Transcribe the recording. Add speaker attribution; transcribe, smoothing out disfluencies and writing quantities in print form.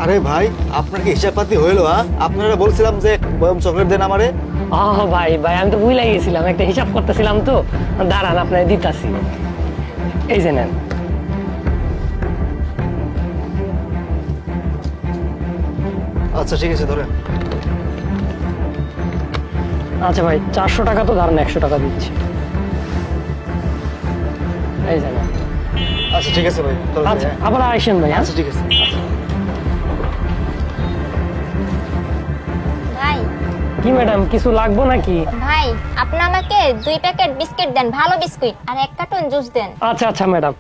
Speaker 1: আরে ভাই আপনার কি হিসাব পাতি হইলো? আপনারা বলছিলাম যে বয়ম চকলেট দেন আমারে।
Speaker 2: ভাই ভাই আমি তো ভুলে গেছিলাম, একটা হিসাব করতেছিলাম তো। দাঁড়ান আপনার দিতাছি, এই যে নেন।
Speaker 1: আচ্ছা ঠিক আছে ধরেন।
Speaker 2: আচ্ছা ভাই 400 টাকা তো ধরেন, 100 টাকা দিচ্ছি, এই যে নেন।
Speaker 1: আচ্ছা ঠিক আছে ভাই তাহলে
Speaker 2: আচ্ছা
Speaker 1: হ্যাঁ।
Speaker 2: আবার আসেন ভাই।
Speaker 1: আচ্ছা ঠিক আছে।
Speaker 3: ভাই
Speaker 2: কি ম্যাডাম কিছু লাগবো নাকি?
Speaker 3: ভাই আপনি আমাকে 2 প্যাকেট বিস্কিট দেন, ভালো বিস্কুট, আর 1 কার্টন জুস দেন।
Speaker 2: আচ্ছা আচ্ছা ম্যাডাম,